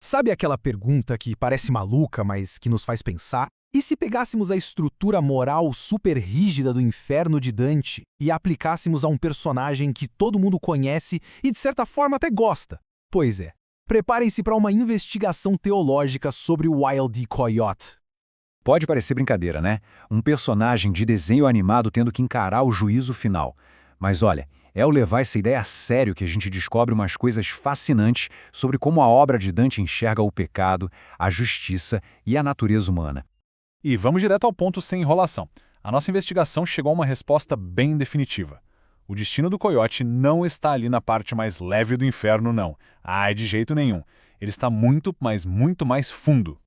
Sabe aquela pergunta que parece maluca, mas que nos faz pensar? E se pegássemos a estrutura moral super rígida do Inferno de Dante e a aplicássemos a um personagem que todo mundo conhece e de certa forma até gosta? Pois é, preparem-se para uma investigação teológica sobre o Wile E. Coyote. Pode parecer brincadeira, né? Um personagem de desenho animado tendo que encarar o juízo final. Mas olha, é ao levar essa ideia a sério que a gente descobre umas coisas fascinantes sobre como a obra de Dante enxerga o pecado, a justiça e a natureza humana. E vamos direto ao ponto sem enrolação. A nossa investigação chegou a uma resposta bem definitiva. O destino do coiote não está ali na parte mais leve do inferno, não. De jeito nenhum. Ele está muito, mas muito mais fundo.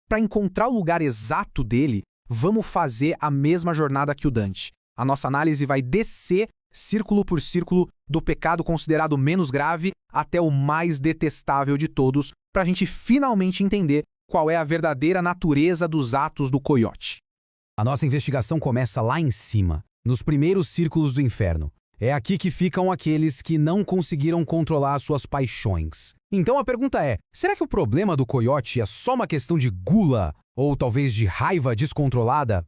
Para encontrar o lugar exato dele, vamos fazer a mesma jornada que o Dante. A nossa análise vai descer, círculo por círculo, do pecado considerado menos grave até o mais detestável de todos, para a gente finalmente entender qual é a verdadeira natureza dos atos do coiote. A nossa investigação começa lá em cima, nos primeiros círculos do inferno. É aqui que ficam aqueles que não conseguiram controlar suas paixões. Então a pergunta é, será que o problema do coiote é só uma questão de gula ou talvez de raiva descontrolada?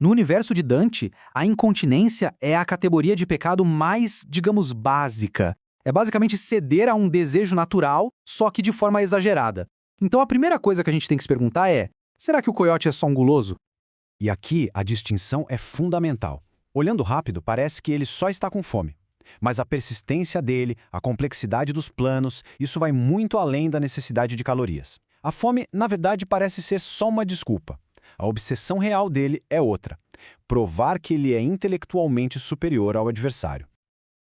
No universo de Dante, a incontinência é a categoria de pecado mais, digamos, básica. É basicamente ceder a um desejo natural, só que de forma exagerada. Então a primeira coisa que a gente tem que se perguntar é, será que o coiote é só um guloso? E aqui a distinção é fundamental. Olhando rápido, parece que ele só está com fome. Mas a persistência dele, a complexidade dos planos, isso vai muito além da necessidade de calorias. A fome, na verdade, parece ser só uma desculpa. A obsessão real dele é outra: provar que ele é intelectualmente superior ao adversário.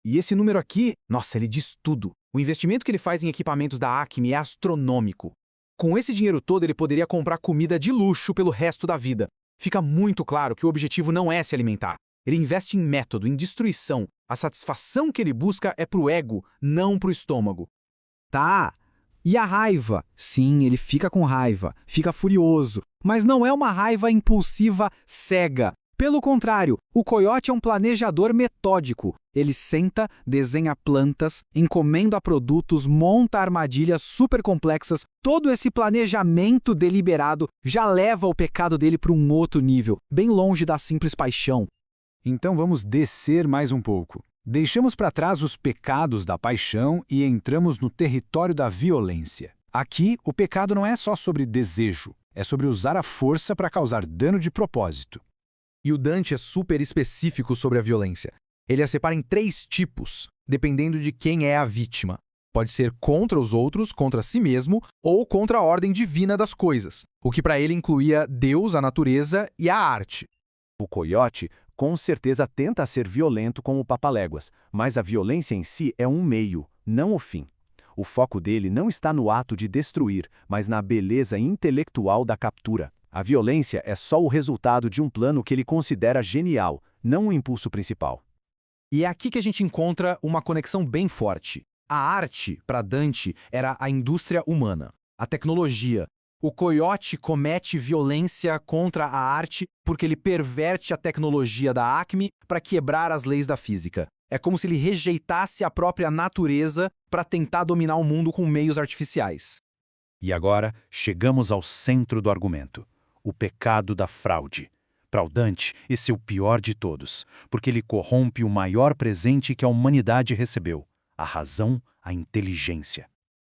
E esse número aqui, nossa, ele diz tudo. O investimento que ele faz em equipamentos da Acme é astronômico. Com esse dinheiro todo, ele poderia comprar comida de luxo pelo resto da vida. Fica muito claro que o objetivo não é se alimentar. Ele investe em método, em destruição. A satisfação que ele busca é pro ego, não pro estômago. Tá. E a raiva? Sim, ele fica com raiva, fica furioso. Mas não é uma raiva impulsiva cega. Pelo contrário, o coiote é um planejador metódico. Ele senta, desenha plantas, encomenda produtos, monta armadilhas super complexas. Todo esse planejamento deliberado já leva o pecado dele para um outro nível, bem longe da simples paixão. Então vamos descer mais um pouco. Deixamos para trás os pecados da paixão e entramos no território da violência. Aqui, o pecado não é só sobre desejo, é sobre usar a força para causar dano de propósito. E o Dante é super específico sobre a violência. Ele a separa em 3 tipos, dependendo de quem é a vítima. Pode ser contra os outros, contra si mesmo, ou contra a ordem divina das coisas, o que para ele incluía Deus, a natureza e a arte. O coiote, com certeza, tenta ser violento como o Papaléguas, mas a violência em si é um meio, não o fim. O foco dele não está no ato de destruir, mas na beleza intelectual da captura. A violência é só o resultado de um plano que ele considera genial, não o impulso principal. E é aqui que a gente encontra uma conexão bem forte. A arte, para Dante, era a indústria humana, a tecnologia. O coiote comete violência contra a arte porque ele perverte a tecnologia da Acme para quebrar as leis da física. É como se ele rejeitasse a própria natureza para tentar dominar o mundo com meios artificiais. E agora chegamos ao centro do argumento: o pecado da fraude. Para o Dante, esse é o pior de todos, porque ele corrompe o maior presente que a humanidade recebeu: a razão, a inteligência.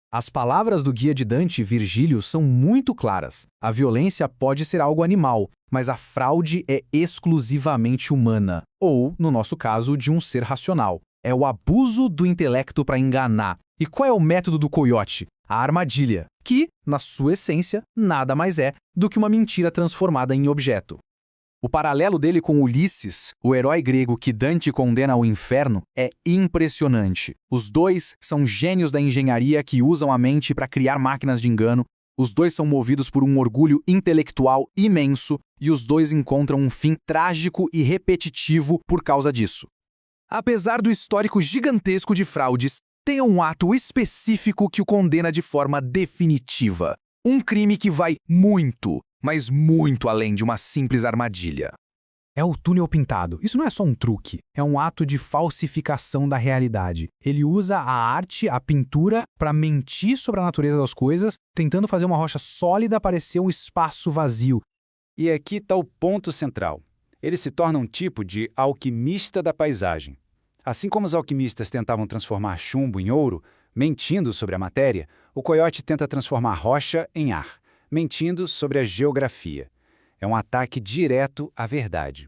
As palavras do guia de Dante, Virgílio, são muito claras. A violência pode ser algo animal, mas a fraude é exclusivamente humana, ou, no nosso caso, de um ser racional. É o abuso do intelecto para enganar. E qual é o método do coiote? A armadilha, que, na sua essência, nada mais é do que uma mentira transformada em objeto. O paralelo dele com Ulisses, o herói grego que Dante condena ao inferno, é impressionante. Os dois são gênios da engenharia que usam a mente para criar máquinas de engano. Os dois são movidos por um orgulho intelectual imenso e os dois encontram um fim trágico e repetitivo por causa disso. Apesar do histórico gigantesco de fraudes, tem um ato específico que o condena de forma definitiva. Um crime que vai muito, mas muito além de uma simples armadilha. É o túnel pintado. Isso não é só um truque, é um ato de falsificação da realidade. Ele usa a arte, a pintura, para mentir sobre a natureza das coisas, tentando fazer uma rocha sólida parecer um espaço vazio. E aqui está o ponto central. Ele se torna um tipo de alquimista da paisagem. Assim como os alquimistas tentavam transformar chumbo em ouro, mentindo sobre a matéria, o Coyote tenta transformar rocha em ar, mentindo sobre a geografia. É um ataque direto à verdade.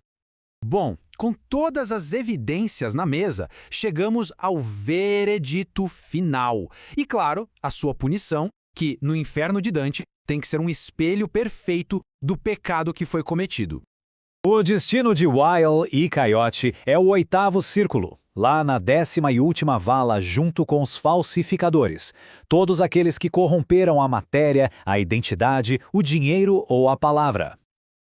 Bom, com todas as evidências na mesa, chegamos ao veredito final. E, claro, a sua punição, que, no inferno de Dante, tem que ser um espelho perfeito do pecado que foi cometido. O destino de Weil e Coyote é o 8º círculo, lá na 10ª e última vala junto com os falsificadores, todos aqueles que corromperam a matéria, a identidade, o dinheiro ou a palavra.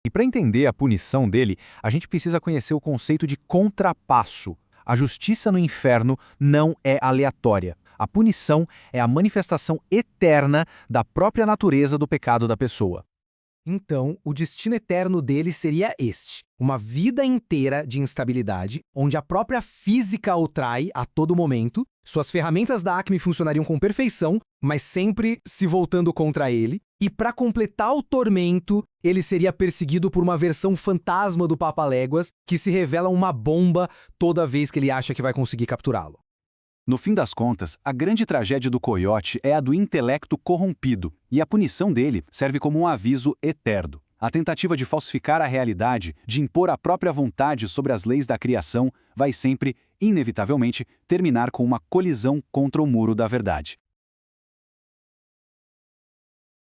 E para entender a punição dele, a gente precisa conhecer o conceito de contrapasso. A justiça no inferno não é aleatória. A punição é a manifestação eterna da própria natureza do pecado da pessoa. Então, o destino eterno dele seria este: uma vida inteira de instabilidade, onde a própria física o trai a todo momento, suas ferramentas da Acme funcionariam com perfeição, mas sempre se voltando contra ele, e para completar o tormento, ele seria perseguido por uma versão fantasma do Papa Léguas, que se revela uma bomba toda vez que ele acha que vai conseguir capturá-lo. No fim das contas, a grande tragédia do Coyote é a do intelecto corrompido, e a punição dele serve como um aviso eterno. A tentativa de falsificar a realidade, de impor a própria vontade sobre as leis da criação, vai sempre, inevitavelmente, terminar com uma colisão contra o muro da verdade.